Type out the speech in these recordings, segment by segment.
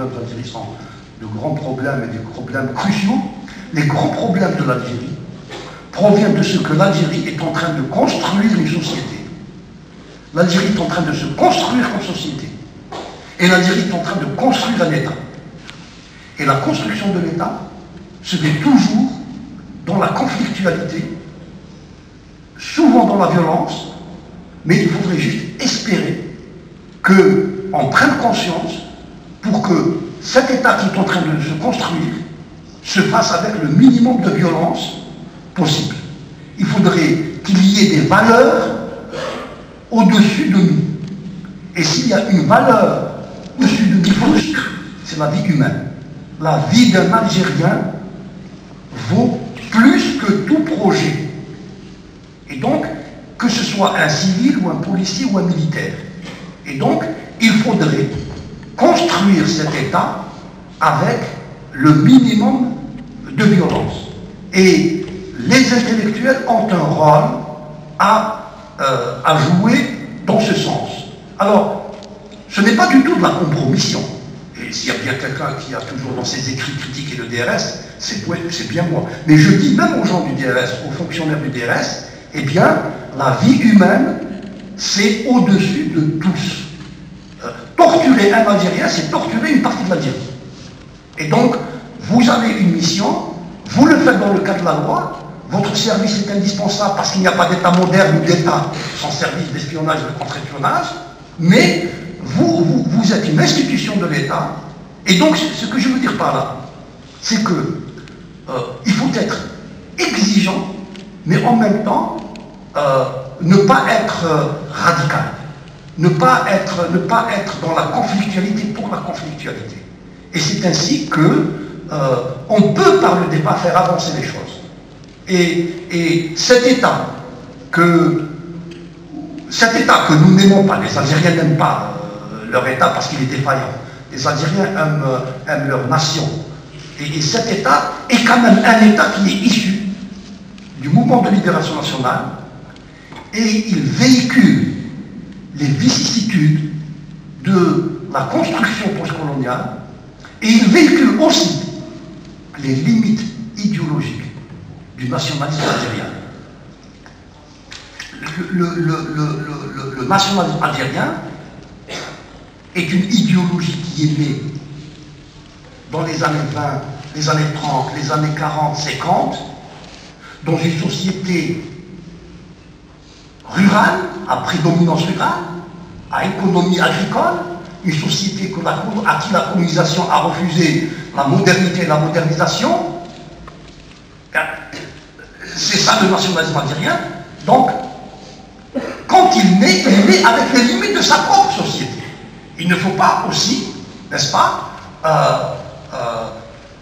problèmes d'Algérie sont de grands problèmes et des problèmes cruciaux. Les grands problèmes de l'Algérie proviennent de ce que l'Algérie est en train de construire une société. L'Algérie est en train de se construire comme société. Et l'Algérie est en train de construire un État. Et la construction de l'État se fait toujours dans la conflictualité, souvent dans la violence, mais il faudrait juste espérer qu'on prenne conscience pour que cet État qui est en train de se construire se fasse avec le minimum de violence possible. Il faudrait qu'il y ait des valeurs au-dessus de nous. Et s'il y a une valeur au-dessus de nous, c'est la vie humaine. La vie d'un Algérien vaut plus que tout projet. Et donc, que ce soit un civil ou un policier ou un militaire. Et donc, il faudrait construire cet État avec le minimum de violence. Et les intellectuels ont un rôle à jouer dans ce sens. Alors, ce n'est pas du tout de la compromission. Et s'il y a bien quelqu'un qui a toujours dans ses écrits critiqué le DRS, c'est bien moi. Mais je dis même aux gens du DRS, aux fonctionnaires du DRS, eh bien, la vie humaine, c'est au-dessus de tous. Torturer un Algérien, c'est torturer une partie de l'Algérie. Et donc, vous avez une mission, vous le faites dans le cadre de la loi, votre service est indispensable parce qu'il n'y a pas d'État moderne ou d'État sans service d'espionnage et de contre-espionnage, mais vous êtes une institution de l'État, et donc ce que je veux dire par là, c'est que il faut être exigeant, mais en même temps ne pas être radical, ne pas être dans la conflictualité pour la conflictualité. Et c'est ainsi que on peut par le débat faire avancer les choses. Et cet État que nous n'aimons pas, les Algériens n'aiment pas leur État parce qu'il est défaillant. Les Algériens aiment leur nation. Et cet État est quand même un État qui est issu du mouvement de libération nationale, et il véhicule les vicissitudes de la construction postcoloniale, et il véhicule aussi les limites idéologiques du nationalisme algérien. Le nationalisme algérien est une idéologie qui est née dans les années 20, les années 30, les années 40, 50, dans une société rurale, à prédominance rurale, à économie agricole, une société à qui la colonisation a refusé la modernité et la modernisation. C'est ça le nationalisme algérien. Donc, quand il naît avec les limites de sa propre société. Il ne faut pas aussi, n'est-ce pas,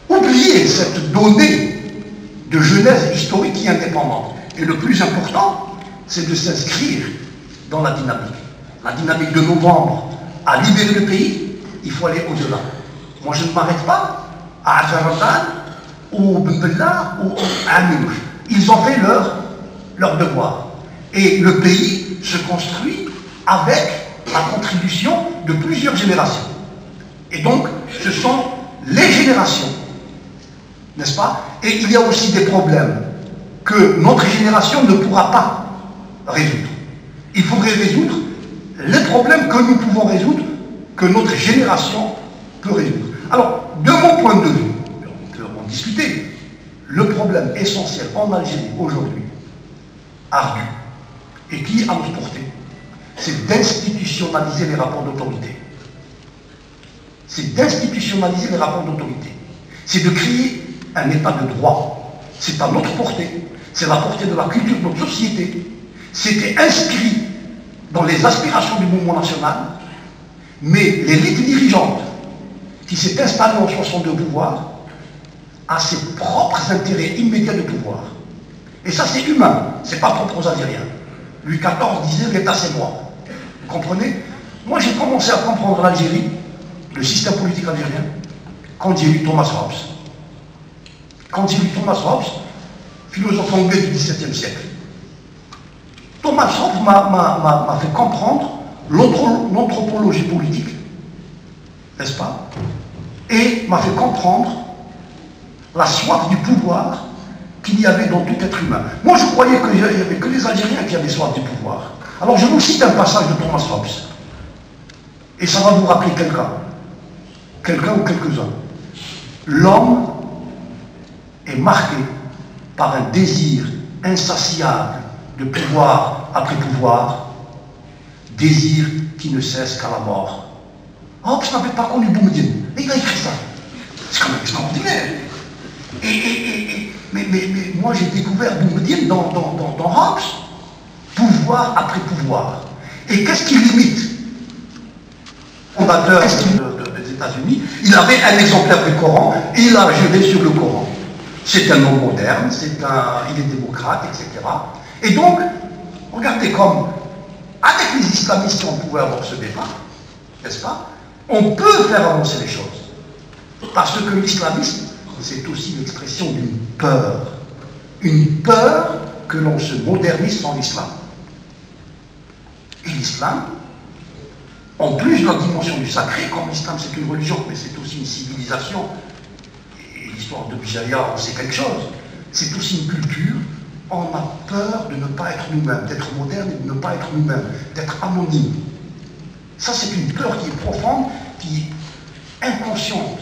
oublier cette donnée de genèse historique et indépendante. Et le plus important, c'est de s'inscrire dans la dynamique. La dynamique de novembre a libéré le pays, il faut aller au-delà. Moi, je ne m'arrête pas à Adjaradan ou Bembella ou à Minouch. Ils ont fait leur devoir. Et le pays se construit avec la contribution de plusieurs générations. Et donc, ce sont les générations, n'est-ce pas? Et il y a aussi des problèmes que notre génération ne pourra pas résoudre. Il faudrait résoudre les problèmes que nous pouvons résoudre, que notre génération peut résoudre. Alors, de mon point de vue, on peut en discuter, le problème essentiel en Algérie aujourd'hui, ardu, et qui est à notre portée, c'est d'institutionnaliser les rapports d'autorité. C'est d'institutionnaliser les rapports d'autorité. C'est de créer un état de droit. C'est à notre portée. C'est la portée de la culture de notre société. C'était inscrit dans les aspirations du mouvement national, mais l'élite dirigeante qui s'est installée en 62 au pouvoir a ses propres intérêts immédiats de pouvoir. Et ça, c'est humain, c'est pas propre aux Algériens. Louis XIV disait l'État c'est moi. Vous comprenez? Moi, j'ai commencé à comprendre l'Algérie, le système politique algérien, quand j'ai lu Thomas Hobbes. Quand j'ai lu Thomas Hobbes, philosophe anglais du XVIIe siècle. Thomas Hobbes m'a fait comprendre l'anthropologie politique, n'est-ce pas? m'a fait comprendre la soif du pouvoir qu'il y avait dans tout être humain. Moi, je croyais qu'il n'y avait que les Algériens qui avaient soif du pouvoir. Alors, je vous cite un passage de Thomas Hobbes. Et ça va vous rappeler quelqu'un. Quelqu'un ou quelques-uns. L'homme est marqué par un désir insatiable de pouvoir après pouvoir, désir qui ne cesse qu'à la mort. Hobbes n'avait pas connu Boumediene, mais il a écrit ça. C'est quand même extraordinaire. Mais moi j'ai découvert Boumediene dans Hobbes, pouvoir après pouvoir. Et qu'est-ce qu'il limite? Fondateur des États-Unis, il avait un exemplaire du Coran et il a juré sur le Coran. C'est un homme moderne, il est démocrate, etc. Et donc, regardez comme, avec les islamistes, on pouvait avoir ce débat, n'est-ce pas? On peut faire avancer les choses. Parce que l'islamisme, c'est aussi l'expression d'une peur. Une peur que l'on se modernise sans l'islam. Et l'islam, en plus de la dimension du sacré, comme l'islam c'est une religion, mais c'est aussi une civilisation, et l'histoire de Bijaya, on sait quelque chose, c'est aussi une culture, on a peur de ne pas être nous-mêmes, d'être moderne et de ne pas être nous-mêmes, d'être anonyme. Ça c'est une peur qui est profonde, qui est inconsciente,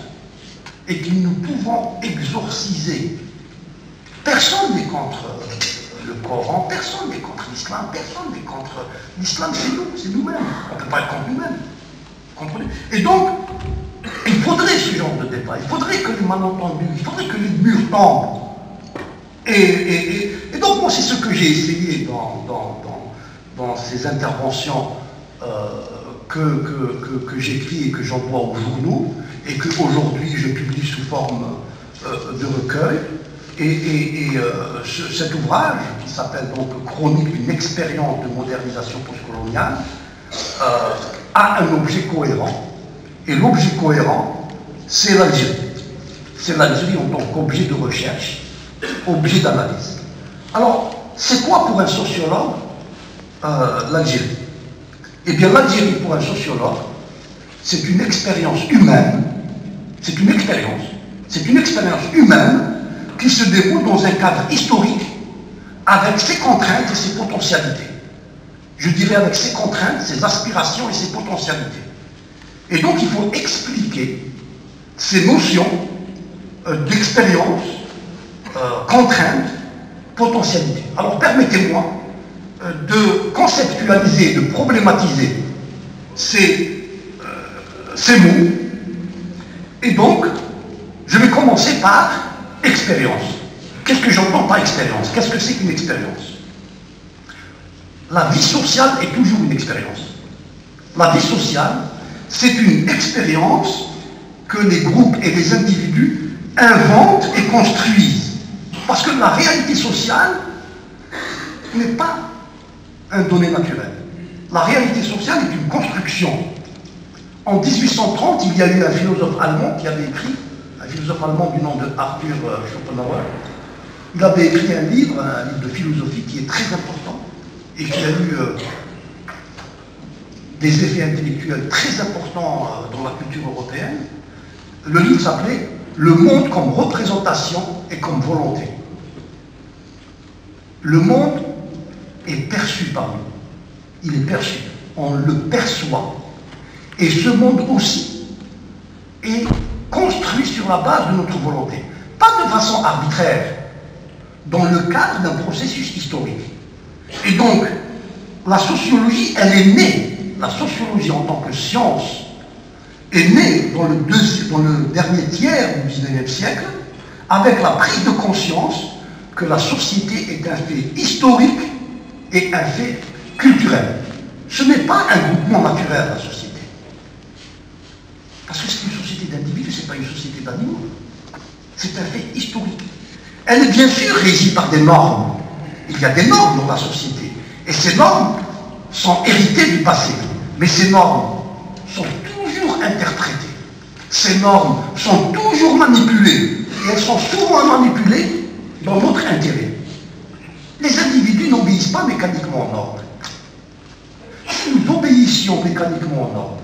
et que nous pouvons exorciser. Personne n'est contre le Coran, personne n'est contre l'islam, personne n'est contre l'islam, c'est nous-mêmes. On ne peut pas être contre nous-mêmes. Comprenez? Et donc, il faudrait ce genre de débat, il faudrait que les malentendus, il faudrait que les murs tombent. Et donc, moi, c'est ce que j'ai essayé dans ces interventions que j'écris et que j'envoie aux journaux, et qu'aujourd'hui je publie sous forme de recueil. Cet ouvrage, qui s'appelle donc Chronique d'une expérience de modernisation postcoloniale, a un objet cohérent. Et l'objet cohérent, c'est l'Algérie. C'est l'Algérie en tant qu'objet de recherche, objet d'analyse. Alors, c'est quoi pour un sociologue l'Algérie? Eh bien, l'Algérie, pour un sociologue, c'est une expérience humaine, c'est une expérience humaine qui se déroule dans un cadre historique avec ses contraintes et ses potentialités. Je dirais avec ses contraintes, ses aspirations et ses potentialités. Et donc il faut expliquer ces notions d'expérience, contraintes, potentialité. Alors permettez-moi de conceptualiser, de problématiser ces mots. Et donc, je vais commencer par expérience. Qu'est-ce que j'entends par expérience? Qu'est-ce que c'est qu'une expérience? La vie sociale est toujours une expérience. La vie sociale, c'est une expérience que les groupes et les individus inventent et construisent. Parce que la réalité sociale n'est pas un donné naturel. La réalité sociale est une construction. En 1830, il y a eu un philosophe allemand qui avait écrit, un philosophe allemand du nom de Arthur Schopenhauer. Il avait écrit un livre de philosophie qui est très important et qui a eu des effets intellectuels très importants dans la culture européenne. Le livre s'appelait « Le monde comme représentation et comme volonté ». Le monde est perçu par nous. Il est perçu. On le perçoit. Et ce monde aussi est construit sur la base de notre volonté. Pas de façon arbitraire, dans le cadre d'un processus historique. Et donc, la sociologie, elle est née, la sociologie en tant que science, est née dans le dernier tiers du XIXe siècle, avec la prise de conscience que la société est un fait historique et un fait culturel. Ce n'est pas un groupement naturel, la société. Parce que c'est une société d'individus, ce n'est pas une société d'animaux. C'est un fait historique. Elle est bien sûr régie par des normes. Il y a des normes dans la société. Et ces normes sont héritées du passé. Mais ces normes sont toujours interprétées. Ces normes sont toujours manipulées. Et elles sont souvent manipulées dans notre intérêt. Les individus n'obéissent pas mécaniquement aux normes. Si nous obéissions mécaniquement aux normes,